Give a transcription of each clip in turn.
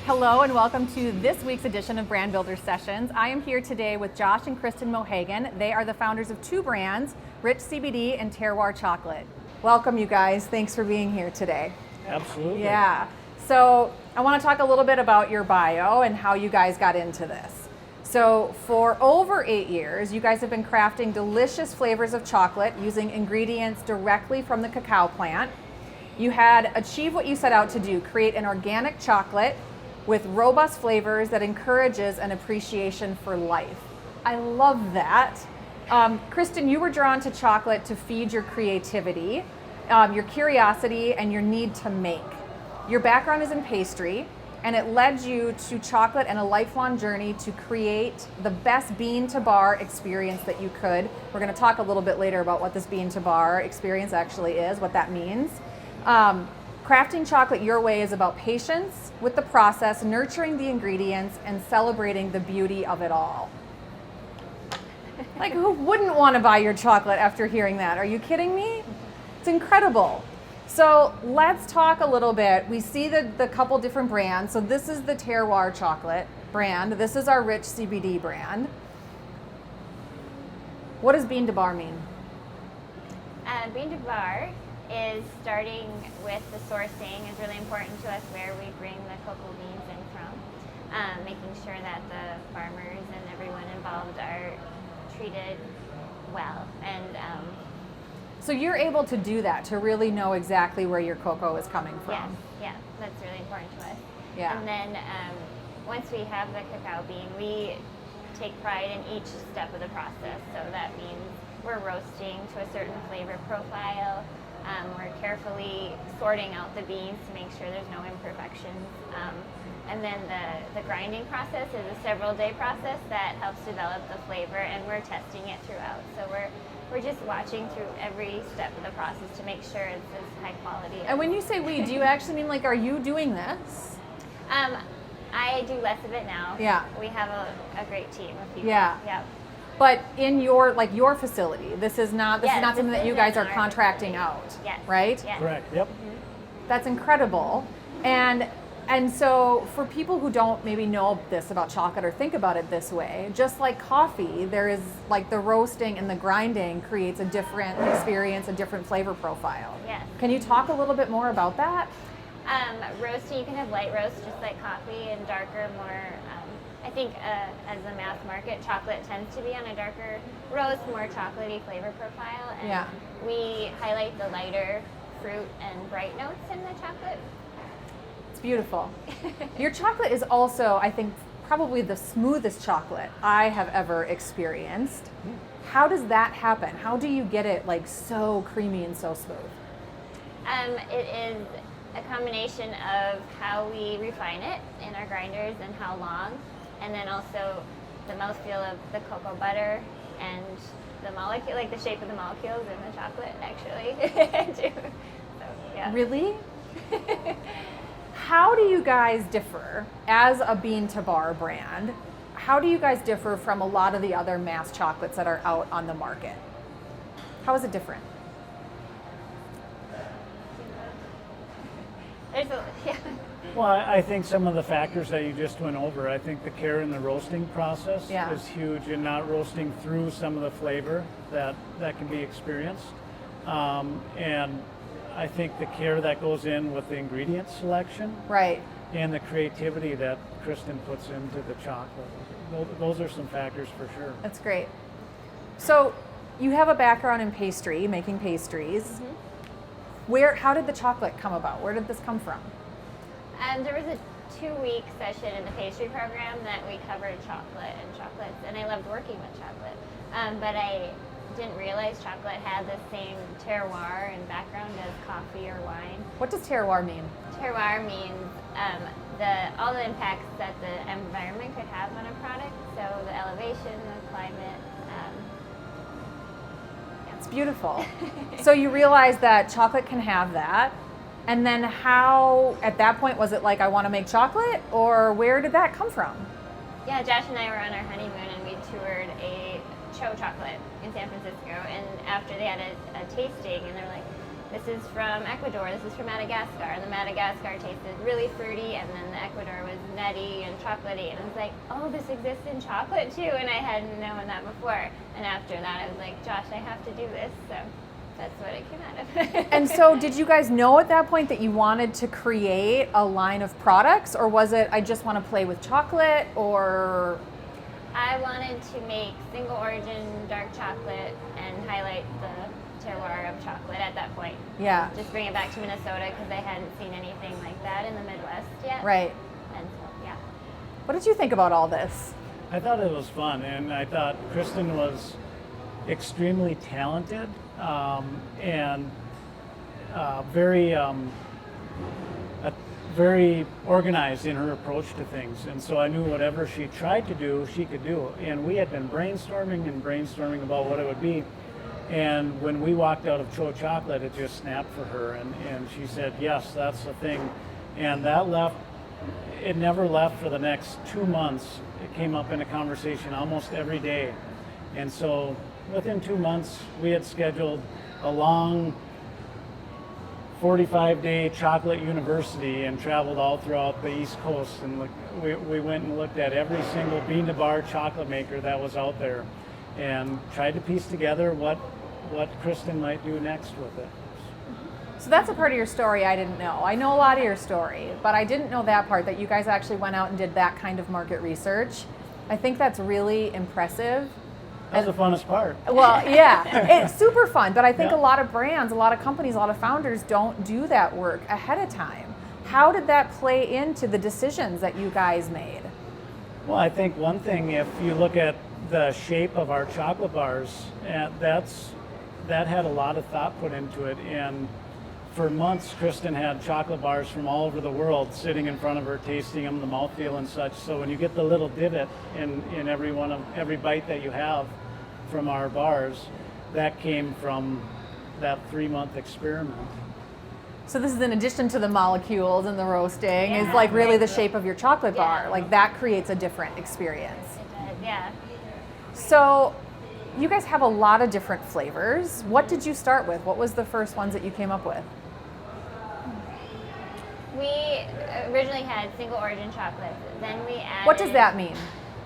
Hello and welcome to this week's edition of Brand Builder Sessions. I am here today with Josh and Kristin Mohagen. They are the founders of two brands, Rich CBD and Terroir Chocolate. Welcome, you guys. Thanks for being here today. Absolutely. Yeah. So I want to talk a little bit about your bio and how you guys got into this. So for over 8 years, you guys have been crafting delicious flavors of chocolate using ingredients directly from the cacao plant. You had achieved what you set out to do, create an organic chocolate with robust flavors that encourages an appreciation for life. I love that. Kristin, you were drawn to chocolate to feed your creativity, your curiosity, and your need to make. Your background is in pastry, and it led you to chocolate and a lifelong journey to create the best bean to bar experience that you could. We're gonna talk a little bit later about what this bean to bar experience actually is, what that means. Crafting chocolate your way is about patience with the process, nurturing the ingredients, and celebrating the beauty of it all. Like, who wouldn't want to buy your chocolate after hearing that? Are you kidding me? It's incredible. So let's talk a little bit. We see the couple different brands. So this is the Terroir chocolate brand. This is our Rich CBD brand. What does bean to bar mean? Bean to bar is starting with the sourcing is really important to us, where we bring the cocoa beans in from, making sure that the farmers and everyone involved are treated well. And so you're able to do that, to really know exactly where your cocoa is coming from. yeah, that's really important to us. Yeah. And then once we have the cacao bean, we take pride in each step of the process. So that means we're roasting to a certain flavor profile. We're carefully sorting out the beans to make sure there's no imperfections. And then the grinding process is a several-day process that helps develop the flavor, and we're testing it throughout. So we're just watching through every step of the process to make sure it's as high quality. And when you say we, do you actually mean, like, are you doing this? I do less of it now. Yeah. We have a great team of people. Yeah. Yeah. But in your facility, this is not something that you guys are in our contracting facility. out, Yes. right? Yes. Correct. Yep. That's incredible. And so for people who don't maybe know this about chocolate or think about it this way, just like coffee, there is, like, the roasting and the grinding creates a different experience, a different flavor profile. Yes. Can you talk a little bit more about that? Roasting, you can have light roast just like coffee, and darker, more, I think as the mass market, chocolate tends to be on a darker roast, more chocolatey flavor profile. And Yeah. we highlight the lighter fruit and bright notes in the chocolate. It's beautiful. Your chocolate is also, I think, probably the smoothest chocolate I have ever experienced. How does that happen? How do you get it, like, so creamy and so smooth? It is a combination of how we refine it in our grinders and how long, and then also the mouthfeel of the cocoa butter and the molecule, like the shape of the molecules in the chocolate, actually. So, yeah. Really? How do you guys differ as a bean to bar brand? How do you guys differ from a lot of the other mass chocolates that are out on the market? How is it different? Well, I think some of the factors that you just went over, I think the care in the roasting process Yeah. is huge, and not roasting through some of the flavor that can be experienced. And I think the care that goes in with the ingredient selection Right. and the creativity that Kristin puts into the chocolate. Those are some factors for sure. That's great. So you have a background in pastry, making pastries. How did the chocolate come about? Where did this come from? There was a 2-week session in the pastry program that we covered chocolate and chocolates, and I loved working with chocolate. But I didn't realize chocolate had the same terroir and background as coffee or wine. What does terroir mean? Terroir means all the impacts that the environment could have on a product, so the elevation, the climate. It's beautiful. So you realize that chocolate can have that. And then how, at that point, was it like, I want to make chocolate? Or where did that come from? Yeah, Josh and I were on our honeymoon, and we toured a Cho chocolate in San Francisco, and after they had a tasting, and they're like, this is from Ecuador, this is from Madagascar, and the Madagascar tasted really fruity, and then the Ecuador was nutty and chocolatey, and I was like, oh, this exists in chocolate too, and I hadn't known that before. And after that, I was like, Josh, I have to do this, so that's what it came out of. And so did you guys know at that point that you wanted to create a line of products, or was it, I just want to play with chocolate, or? I wanted to make single origin dark chocolate and highlight the terroir of chocolate at that point. Yeah. Just bring it back to Minnesota because I hadn't seen anything like that in the Midwest yet. Right. And so, yeah. What did you think about all this? I thought it was fun, and I thought Kristin was extremely talented and very organized in her approach to things. And so I knew whatever she tried to do, she could do. And we had been brainstorming about what it would be. And when we walked out of Cho Chocolate, it just snapped for her. And she said, yes, that's the thing. And that it never left for the next 2 months. It came up in a conversation almost every day. And so within 2 months, we had scheduled a long 45-day chocolate university and traveled all throughout the East Coast. And we went and looked at every single bean-to-bar chocolate maker that was out there and tried to piece together what Kristin might do next with it. So that's a part of your story I didn't know. I know a lot of your story, but I didn't know that part, that you guys actually went out and did that kind of market research. I think that's really impressive. That's the funnest part. Well, yeah, it's super fun, but I think Yeah. a lot of brands, a lot of companies, a lot of founders don't do that work ahead of time. How did that play into the decisions that you guys made? Well, I think one thing, if you look at the shape of our chocolate bars, that had a lot of thought put into it. And for months, Kristin had chocolate bars from all over the world sitting in front of her, tasting them, the mouthfeel and such. So when you get the little divot in every bite that you have from our bars, that came from that 3-month experiment. So this is in addition to the molecules and the roasting, is like really the shape of your chocolate bar. Like that creates a different experience. It does, yeah. So you guys have a lot of different flavors. What did you start with? What was the first ones that you came up with? We originally had single origin chocolate. Then we added... What does that mean?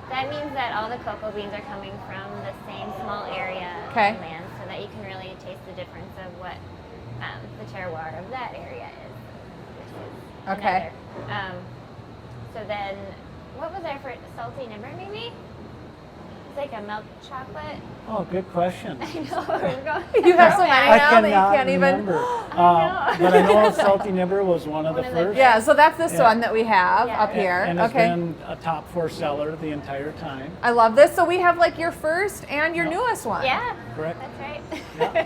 That means that all the cocoa beans are coming from the same small area of Okay. land, so that you can really taste the difference of what the terroir of that area is versus Okay. another. So then, what was our first? Salty nibber, maybe? It's like a milk chocolate. Oh, good question. I know. We're going You have so many I now that you cannot can't even. remember. I know. But I know Salty Nibber was one of the One of the first. Yeah, so that's this Yeah. one that we have Yeah. up here. And it's Okay. been a top 4 seller the entire time. I love this. So we have like your first and your Yep. newest one. Yeah, Correct. that's right. Yeah.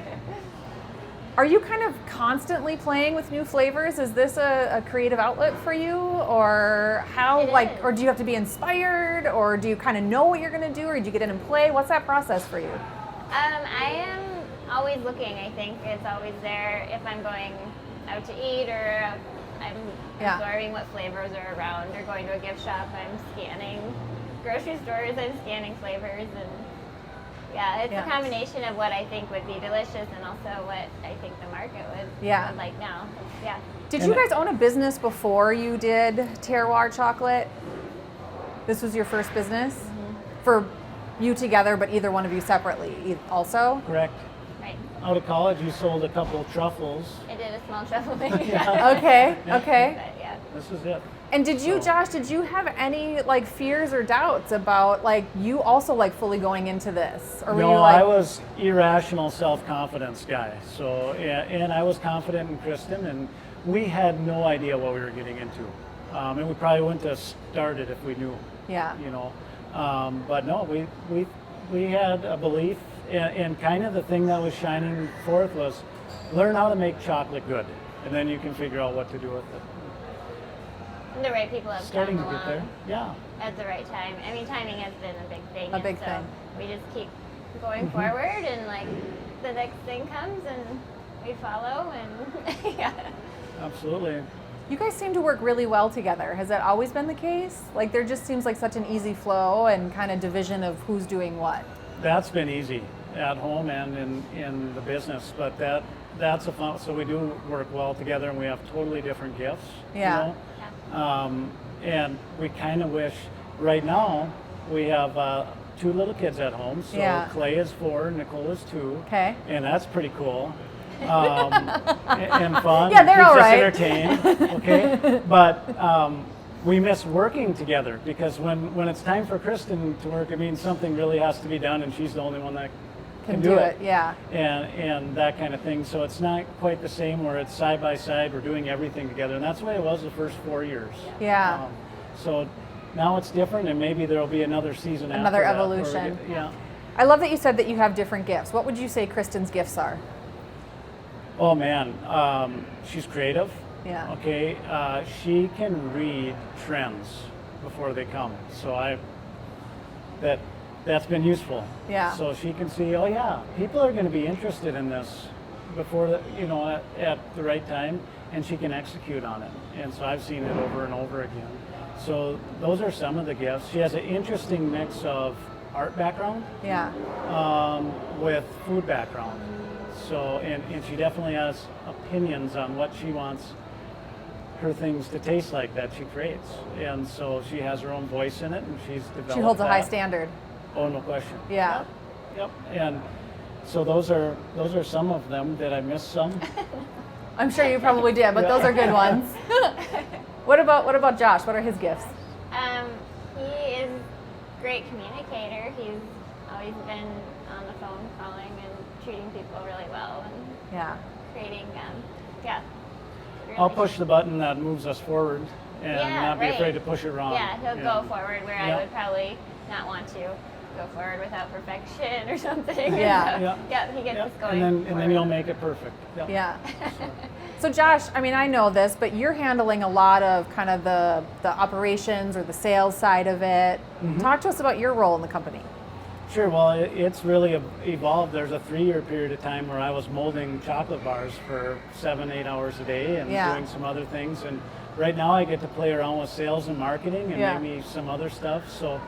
Are you kind of constantly playing with new flavors? Is this a creative outlet for you, or how? It Like, is. or do you have to be inspired, or do you kind of know what you're going to do, or do you get in and play? What's that process for you? I am always looking. I think it's always there. If I'm going out to eat, or I'm Yeah. absorbing what flavors are around, or going to a gift shop, I'm scanning grocery stores. I'm scanning flavors, and yeah, it's Yeah. a combination of what I think would be delicious and also what I think the market would like now. Yeah. Did And you guys own a business before you did Terroir chocolate? This was your first business for you together, but either one of you separately also? Correct. Right. Out of college, you sold a couple of truffles. I did a small truffle thing. Okay, okay. But yeah. This is it. And did you, Josh, did you have any like fears or doubts about like you also like fully going into this? Or were No, you like, I was irrational self-confidence guy. So, yeah, and I was confident in Kristin, and we had no idea what we were getting into. And we probably wouldn't have started if we knew. Yeah. You know, but no, we had a belief, and kind of the thing that was shining forth was learn how to make chocolate good, and then you can figure out what to do with it. The right people have Starting to come get along there. Yeah. at the right time. I mean, timing has been a big thing. A big and so thing. We just keep going forward, and like the next thing comes, and we follow, and yeah. Absolutely. you guys seem to work really well together. Has that always been the case? Like there just seems like such an easy flow and kind of division of who's doing what. That's been easy at home and in the business, but that that's a fun. So we do work well together, and we have totally different gifts. Yeah. You know? And we kind of wish. Right now, we have 2 little kids at home. So Yeah. Clay is 4, Nicole is 2. Okay. And that's pretty cool. And fun. Yeah, they're keeps all us right. entertained. Okay. But we miss working together because when it's time for Kristin to work, it means something really has to be done, and she's the only one that Can do it. Yeah. and that kind of thing. So it's not quite the same where it's side by side. We're doing everything together, and that's the way it was the first 4 years. Yeah. So now it's different, and maybe there'll be another season. Another after that where we evolution. yeah. I love that you said that you have different gifts. What would you say Kristin's gifts are? Oh man, she's creative. Yeah. Okay, she can read trends before they come. So that's been useful. Yeah. So she can see, oh yeah, people are going to be interested in this before at the right time, and she can execute on it. And so I've seen it over and over again. So those are some of the gifts. She has an interesting mix of art background Yeah. with food background. So and she definitely has opinions on what she wants her things to taste like that she creates. And so she has her own voice in it, and she's developed She holds a high that. standard. Oh, no question. Yeah. Yep. And so those are some of them. Did I miss some? I'm sure you probably did, but those are good ones. What about Josh? What are his gifts? He is a great communicator. He's always been on the phone calling and treating people really well and Yeah. creating, I'll push the button that moves us forward and Yeah, not be right. afraid to push it wrong. Yeah, he'll go forward where Yeah. I would probably not want to go forward without perfection or something. Yeah. So, Yeah. he gets Yep. us going. And then forward. you'll make it perfect. Yep. Yeah. So Josh, I mean, I know this, but you're handling a lot of kind of the operations or the sales side of it. Mm-hmm. Talk to us about your role in the company. Sure. Well, it's really evolved. There's a 3-year period of time where I was molding chocolate bars for 7-8 hours a day and Yeah. doing some other things. And right now I get to play around with sales and marketing and Yeah. maybe some other stuff. So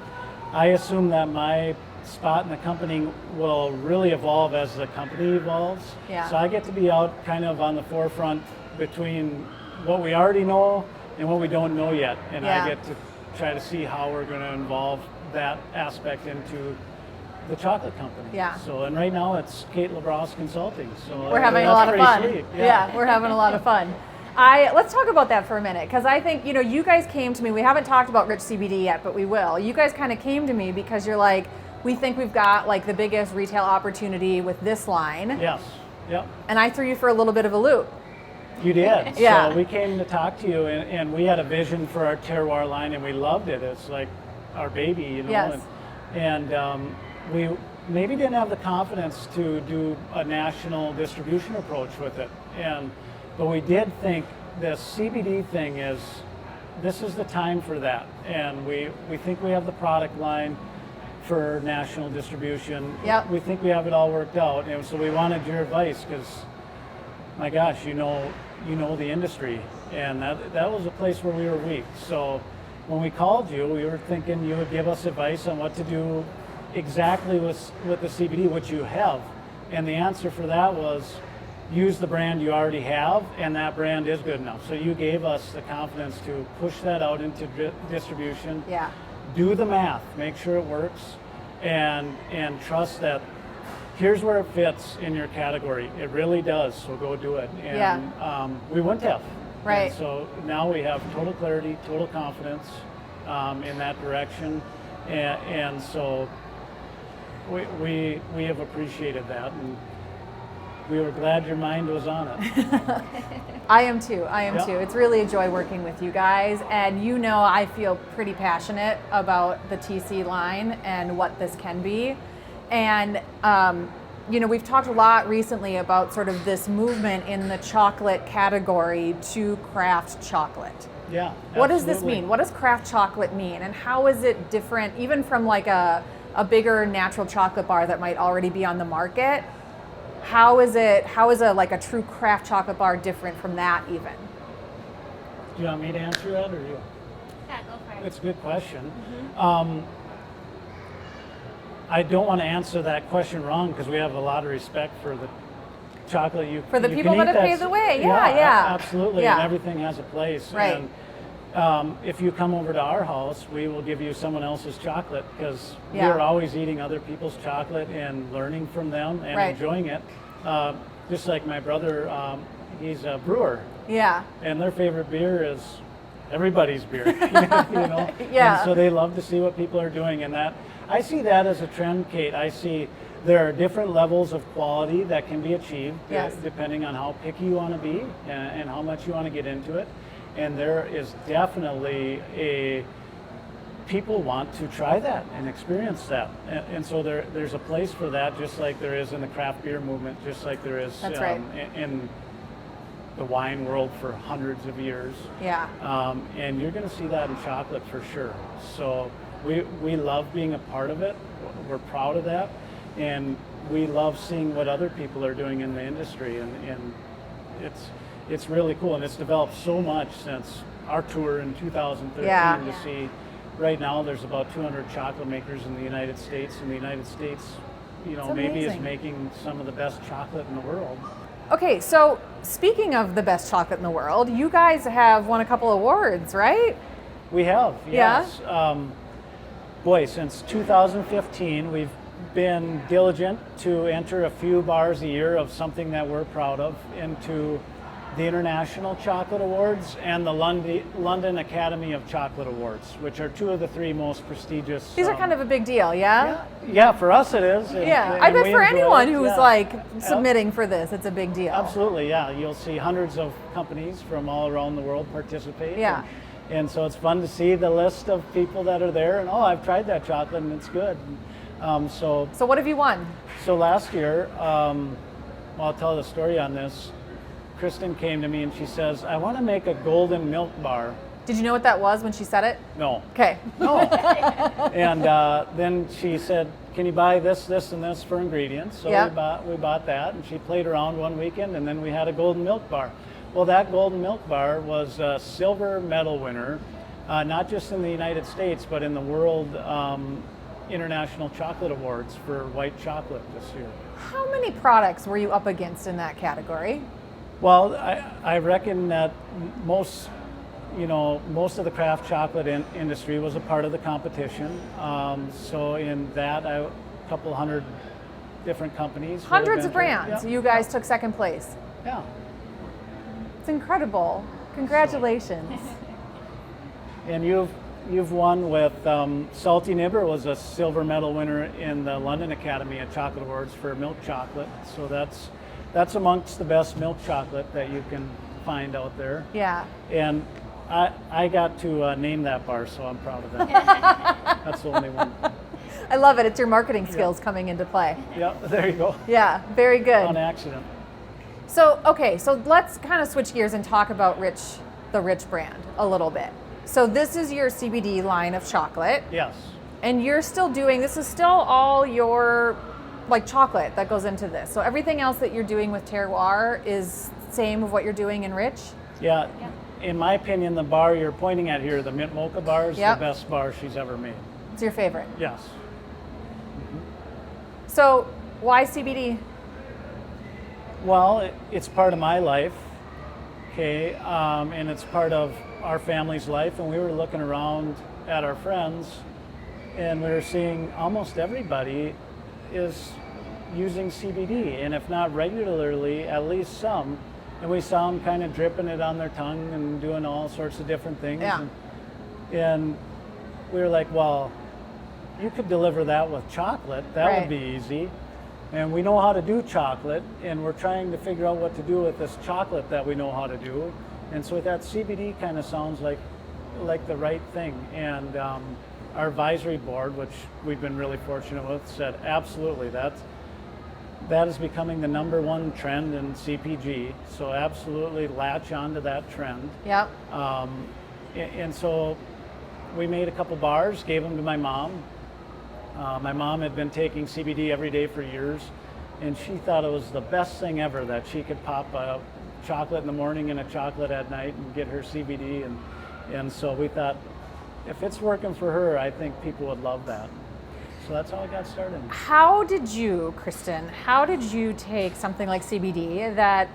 I assume that my spot in the company will really evolve as the company evolves. Yeah. So I get to be out kind of on the forefront between what we already know and what we don't know yet. And Yeah. I get to try to see how we're going to involve that aspect into the chocolate company. Yeah. So, and right now it's Kate LaBrosse Consulting. So We're having a that's lot of pretty fun. sweet. Yeah, we're having a lot of fun. Let's talk about that for a minute, because I think, you guys came to me, we haven't talked about Rich CBD yet, but we will. You guys kind of came to me because you're like, we think we've got like the biggest retail opportunity with this line. Yes. Yep. And I threw you for a little bit of a loop. You did. Yeah. So we came to talk to you, and we had a vision for our Terroir line, and we loved it. It's like our baby, Yes. And we maybe didn't have the confidence to do a national distribution approach with it. But we did think the CBD thing this is the time for that. And we think we have the product line for national distribution. Yep. We think we have it all worked out. And so we wanted your advice because, my gosh, you know the industry. And that was a place where we were weak. So when we called you, we were thinking you would give us advice on what to do exactly with the CBD, which you have. And the answer for that was use the brand you already have, and that brand is good enough. So you gave us the confidence to push that out into distribution. Yeah. Do the math, make sure it works, and trust that here's where it fits in your category. It really does, so go do it. And we wouldn't have. Right. And so now we have total clarity, total confidence in that direction, and so we have appreciated that, and we were glad your mind was on it. I am too. Yeah. It's really a joy working with you guys. And I feel pretty passionate about the TC line and what this can be. And, we've talked a lot recently about sort of this movement in the chocolate category to craft chocolate. Yeah. What does this absolutely. mean? What does craft chocolate mean? And how is it different even from like a bigger natural chocolate bar that might already be on the market? How is a true craft chocolate bar different from that even? Do you want me to answer that, or you? Yeah, go for it. It's a good question. Mm-hmm. I don't want to answer that question wrong because we have a lot of respect for chocolate you For the you people can that eat have paved the way, yeah, absolutely, yeah. and everything has a place. Right. And if you come over to our house, we will give you someone else's chocolate because Yeah. we're always eating other people's chocolate and learning from them and Right. enjoying it. Just like my brother, he's a brewer, Yeah. and their favorite beer is everybody's beer. You know? Yeah. And so they love to see what people are doing, and that I see that as a trend, Kate. I see there are different levels of quality that can be achieved Yes. depending on how picky you want to be and how much you want to get into it. And there is definitely people want to try that and experience that. And so there's a place for that, just like there is in the craft beer movement, just like there is That's right. in the wine world for hundreds of years. Yeah. And you're going to see that in chocolate for sure. So we love being a part of it. We're proud of that. And we love seeing what other people are doing in the industry. And it's really cool. And it's developed so much since our tour in 2013 Yeah. to see right now there's about 200 chocolate makers in the United States. And the United States, It's maybe is amazing. making some of the best chocolate in the world. Okay, so speaking of the best chocolate in the world, you guys have won a couple awards, right? We have, Yeah? yes. Since 2015, we've been diligent to enter a few bars a year of something that we're proud of into the International Chocolate Awards and the London Academy of Chocolate Awards, which are two of the three most prestigious. These are kind of a big deal, yeah? Yeah, for us it is. Yeah, and I bet we for enjoy anyone it, who's yeah. like submitting for this, it's a big deal. Absolutely, yeah. You'll see hundreds of companies from all around the world participate. Yeah. And so it's fun to see the list of people that are there, and I've tried that chocolate and it's good. So what have you won? last year, I'll tell the story on this. Kristin came to me and she says, "I want to make a golden milk bar." Did you know what that was when she said it? No. Okay. No. And then she said, "Can you buy this, this, and this for ingredients?" So Yeah. we bought that, and she played around one weekend, and then we had a golden milk bar. Well, that golden milk bar was a silver medal winner, not just in the United States, but in the World International Chocolate Awards for white chocolate this year. How many products were you up against in that category? Well, I reckon that most of the craft chocolate industry was a part of the competition. So in that, a couple hundred different companies. would have Hundreds of entered. brands. Yeah. You guys took second place. Yeah. It's incredible. Congratulations. And you've won with Salty Nibber was a silver medal winner in the London Academy of Chocolate Awards for milk chocolate. So that's amongst the best milk chocolate that you can find out there. Yeah. And I got to name that bar, so I'm proud of that. That's the only one. I love it. It's your marketing skills coming into play. Yeah, there you go. Yeah, very good. On accident. So let's kind of switch gears and talk about the Rich brand a little bit. So this is your CBD line of chocolate. Yes. And you're still doing, this is still all your like chocolate that goes into this. So everything else that you're doing with Terroir is same of what you're doing in Rich? Yeah. In my opinion, the bar you're pointing at here, the mint mocha bar, is Yep. the best bar she's ever made. It's your favorite. Yes. So why CBD? Well, it's part of my life, okay, and it's part of our family's life. And we were looking around at our friends, and we were seeing almost everybody is using CBD, and if not regularly, at least some. And we saw them kind of dripping it on their tongue and doing all sorts of different things. Yeah. And we were like, well, you could deliver that with chocolate. That Right. would be easy. And we know how to do chocolate, and we're trying to figure out what to do with this chocolate that we know how to do. And so that CBD kind of sounds like the right thing. And our advisory board, which we've been really fortunate with, said absolutely, that is becoming the #1 trend in CPG. So absolutely latch onto that trend. Yep. And so we made a couple bars, gave them to my mom. My mom had been taking CBD every day for years, and she thought it was the best thing ever that she could pop a chocolate in the morning and a chocolate at night and get her CBD. And so we thought, if it's working for her, I think people would love that. So that's how I got started. How did you, Kristin, take something like CBD that,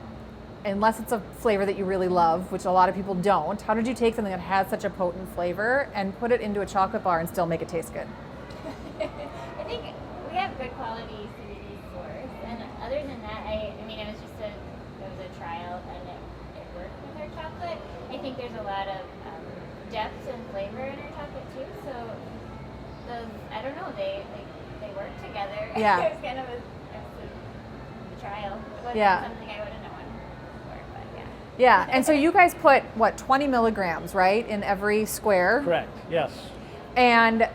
unless it's a flavor that you really love, which a lot of people don't, how did you take something that has such a potent flavor and put it into a chocolate bar and still make it taste good? I think we have good quality CBD stores, and other than that, it was a trial, and it worked with our chocolate. I think there's a lot of depth and flavor in our chocolate too, so I don't know, they work together. Yeah. It was kind of a trial. It wasn't something I would have known before, but yeah. Yeah, and so you guys put, 20 milligrams, right, in every square? Correct, yes. And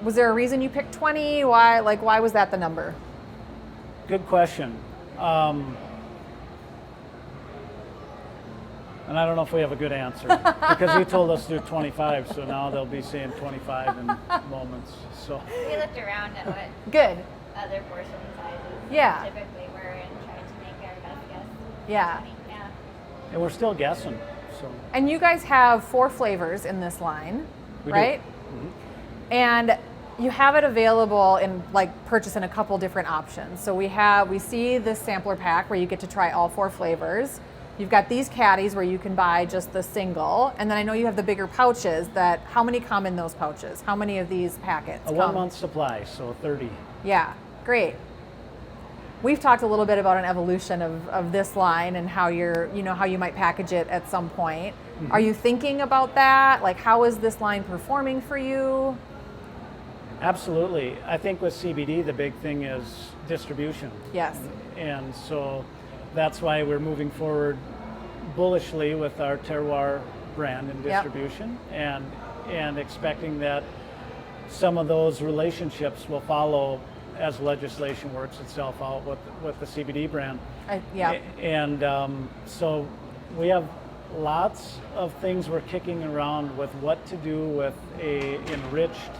was there a reason you picked 20? Why was that the number? Good question. And I don't know if we have a good answer because you told us to do 25, so now they'll be saying 25 in moments. So We looked around at what Good. other portion sizes Yeah. typically were and tried to make our best guess. Yeah. Yeah. and we're still guessing. So And you guys have 4 flavors in this line, we right? do. And you have it available in purchase in a couple different options. So we see this sampler pack where you get to try all 4 flavors. You've got these caddies where you can buy just the single, and then I know you have the bigger pouches. How many come in those pouches? How many of these packets A come? 1 month supply, so 30. Yeah, great. We've talked a little bit about an evolution of this line and how how you might package it at some point. Mm-hmm. Are you thinking about that? How is this line performing for you? Absolutely. I think with CBD, the big thing is distribution. Yes. And so that's why we're moving forward bullishly with our Terroir brand and distribution, and expecting that some of those relationships will follow as legislation works itself out with the CBD brand. So we have lots of things we're kicking around with what to do with a enriched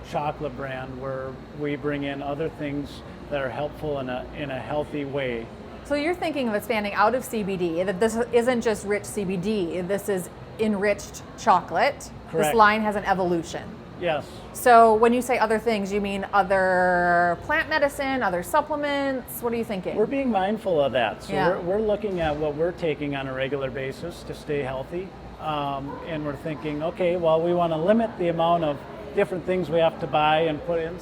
chocolate brand where we bring in other things that are helpful in a healthy way. So you're thinking of expanding out of CBD, that this isn't just rich CBD, this is enriched chocolate. Correct. This line has an evolution. Yes. So when you say other things, you mean other plant medicine, other supplements? What are you thinking? We're being mindful of that. So Yeah. we're looking at what we're taking on a regular basis to stay healthy. And we're thinking, okay, well, we want to limit the amount of different things we have to buy and put in.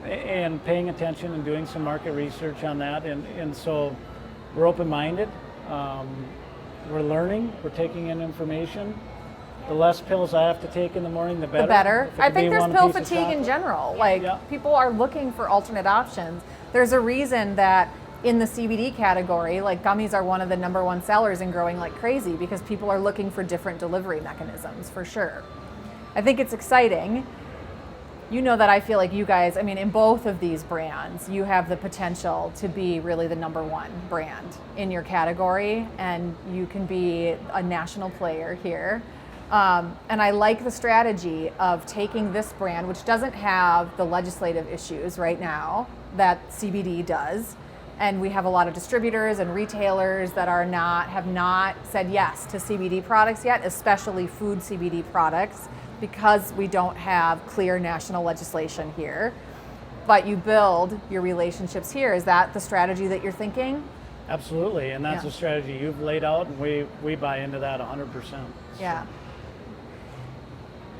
And paying attention and doing some market research on that. And so we're open-minded. We're learning. We're taking in information. The less pills I have to take in the morning, the better. The better. If it I could think be there's one pill piece of fatigue in chocolate. general. Yeah. People are looking for alternate options. There's a reason that in the CBD category, gummies are one of the #1 sellers and growing like crazy because people are looking for different delivery mechanisms, for sure. I think it's exciting. You know that I feel like you guys, in both of these brands, you have the potential to be really the #1 brand in your category, and you can be a national player here. And I like the strategy of taking this brand, which doesn't have the legislative issues right now that CBD does, and we have a lot of distributors and retailers that have not said yes to CBD products yet, especially food CBD products, because we don't have clear national legislation here. But you build your relationships here. Is that the strategy that you're thinking? Absolutely, and that's a strategy you've laid out, and we buy into that 100%. Yeah.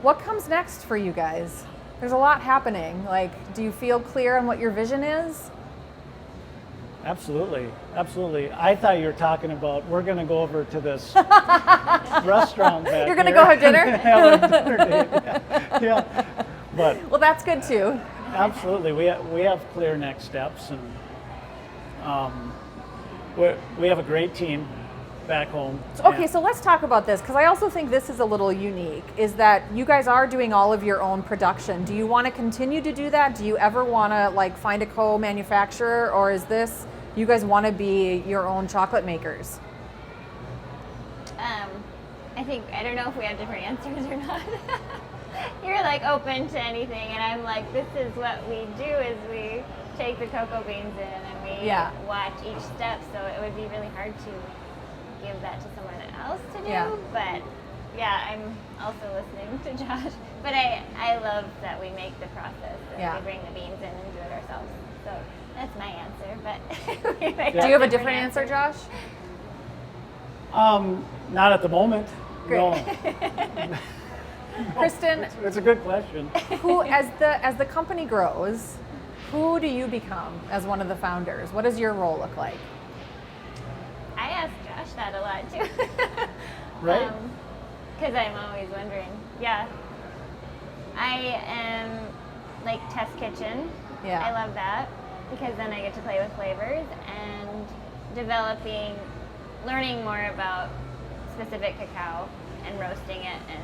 What comes next for you guys? There's a lot happening. Do you feel clear on what your vision is? Absolutely. I thought you were talking about we're going to go over to this restaurant back You're going to here go have dinner? and have a dinner date. Yeah. But Well, that's good too. absolutely, we have clear next steps, and we have a great team back home. Okay, so let's talk about this, because I also think this is a little unique, is that you guys are doing all of your own production. Do you want to continue to do that? Do you ever want to find a co-manufacturer, or is this, you guys want to be your own chocolate makers? I don't know if we have different answers or not. You're open to anything, and I'm this is what we do, is we take the cocoa beans in and we watch each step, so it would be really hard to give that to someone else to do, but yeah, I'm also listening to Josh. But I love that we make the process and Yeah. we bring the beans in and do it ourselves. So that's my answer. But we might Do you have a different answer, Josh? Not at the moment. Great. No. Kristin, It's a good question. who, as the company grows, who do you become as one of the founders? What does your role look like? I ask Josh that a lot too. Right? Because I'm always wondering. Yeah. I am like test kitchen. Yeah. I love that because then I get to play with flavors and learning more about specific cacao and roasting it and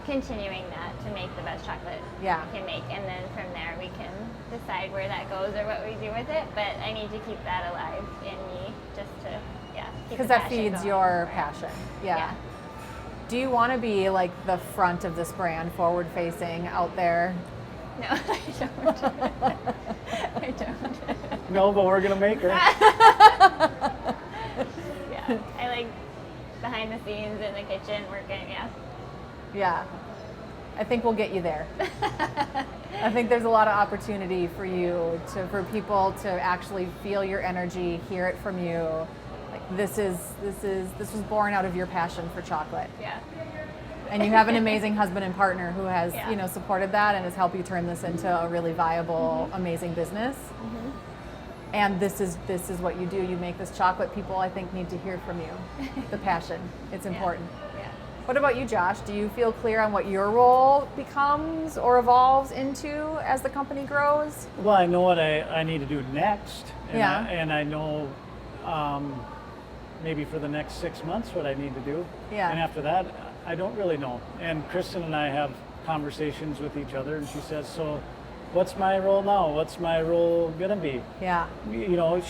continuing that to make the best chocolate Yeah. we can make. And then from there we can decide where that goes or what we do with it. But I need to keep that alive in me just to, keep Because the that passion feeds going. your Right. passion. Yeah. Yeah. Do you want to be like the front of this brand, forward facing out there? No, I don't. I don't. No, but we're gonna make her. Yeah, I like behind the scenes in the kitchen working. Yeah. Yeah. I think we'll get you there. I think there's a lot of opportunity for you for people to actually feel your energy, hear it from you. Like this was born out of your passion for chocolate. Yeah. And you have an amazing husband and partner who has, Yeah. supported that and has helped you turn this into a really viable, amazing business. And this is what you do. You make this chocolate. People, I think, need to hear from you. The passion. It's important. Yeah. What about you, Josh? Do you feel clear on what your role becomes or evolves into as the company grows? Well, I know what I need to do next. And Yeah. and I know maybe for the next 6 months what I need to do. Yeah. And after that, I don't really know. And Kristin and I have conversations with each other, and she says, so what's my role now? What's my role going to be? Yeah.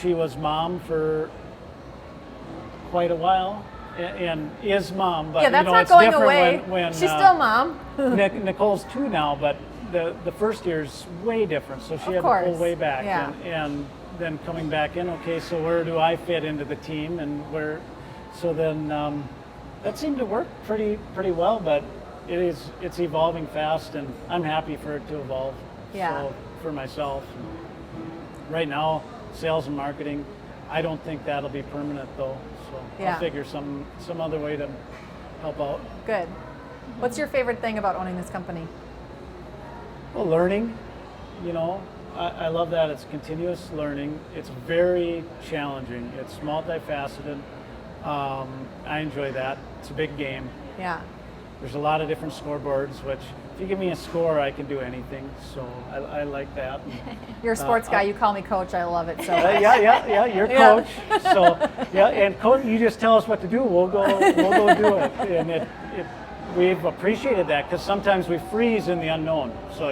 She was mom for quite a while and is mom, but Yeah, that's not it's going different away. when She's still mom. Nicole's 2 now, but the first year's way different, so she Of had course. to pull way back. Yeah. And then coming back in, okay, so where do I fit into the team, and so then that seemed to work pretty well, but it's evolving fast, and I'm happy for it to evolve. Yeah. So for myself, right now, sales and marketing, I don't think that'll be permanent though, so Yeah. I'll figure some other way to help out. Good. What's your favorite thing about owning this company? Well, learning, I love that it's continuous learning. It's very challenging. It's multifaceted. I enjoy that. It's a big game. Yeah. There's a lot of different scoreboards, which if you give me a score, I can do anything. So I like that. You're a sports guy. You call me coach. I love it so much. Yeah. You're Yeah. coach. So and coach, you just tell us what to do. We'll go do it. And we've appreciated that because sometimes we freeze in the unknown. So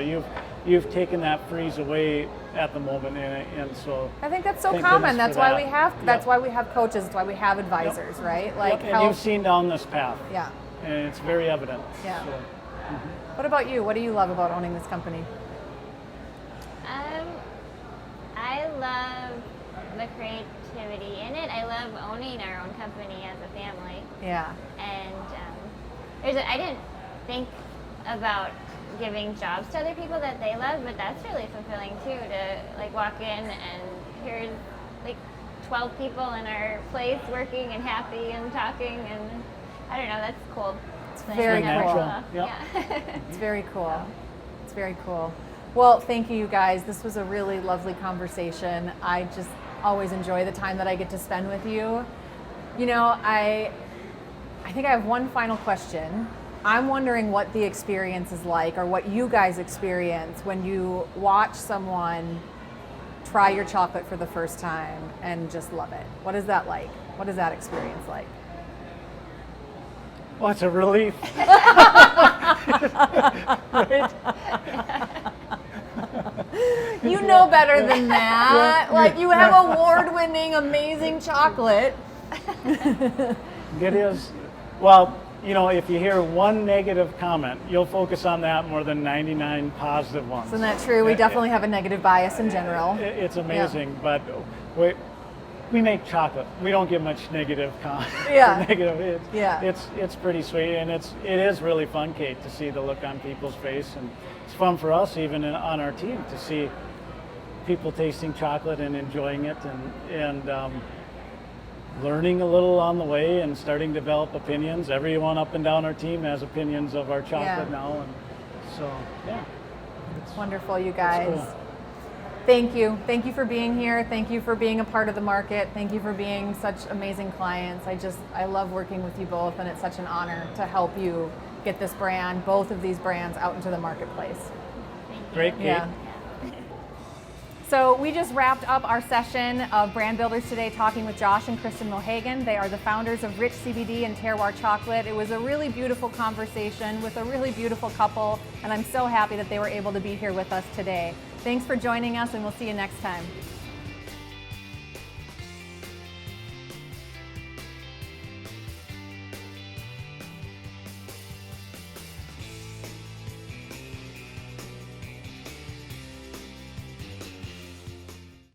you've taken that freeze away at the moment, and so I think that's so thank common. goodness That's for why that. we have. Yep. That's why we have coaches. That's why we have advisors, right? Like Yep, and you've seen down this path. Yeah. And it's very evident. Yeah. So, What about you? What do you love about owning this company? I love the creativity in it. I love owning our own company as a family. Yeah. And I didn't think about giving jobs to other people that they love, but that's really fulfilling too, to like walk in and here's like 12 people in our place working and happy and talking, and I don't know, that's cool. It's very Never cool. saw. Yep. Yeah. It's very cool. It's very cool. Well, thank you guys. This was a really lovely conversation. I just always enjoy the time that I get to spend with you. I think I have one final question. I'm wondering what the experience is like, or what you guys experience when you watch someone try your chocolate for the first time and just love it. What is that like? What is that experience like? well, it's a relief. Right? You know better than that. Like, you have award-winning, amazing chocolate. It is. Well, if you hear one negative comment, you'll focus on that more than 99 positive ones. Isn't that true? We definitely have a negative bias in general. It's amazing, but we we make chocolate. We don't get much negative comment. Yeah. negative. Yeah. It's pretty sweet, and it is really fun, Kate, to see the look on people's face, and it's fun for us even on our team to see people tasting chocolate and enjoying it, and learning a little on the way and starting to develop opinions. Everyone up and down our team has opinions of our chocolate now, and so yeah. It's wonderful, you guys. Cool. Thank you. Thank you for being here. Thank you for being a part of the market. Thank you for being such amazing clients. I love working with you both, and it's such an honor to help you get this brand, both of these brands, out into the marketplace. Thank you. Great, Kate. Yeah. So we just wrapped up our session of Brand Builders today talking with Josh and Kristin Mohagen. They are the founders of Rich CBD and Terroir Chocolate. It was a really beautiful conversation with a really beautiful couple, and I'm so happy that they were able to be here with us today. Thanks for joining us, and we'll see you next time.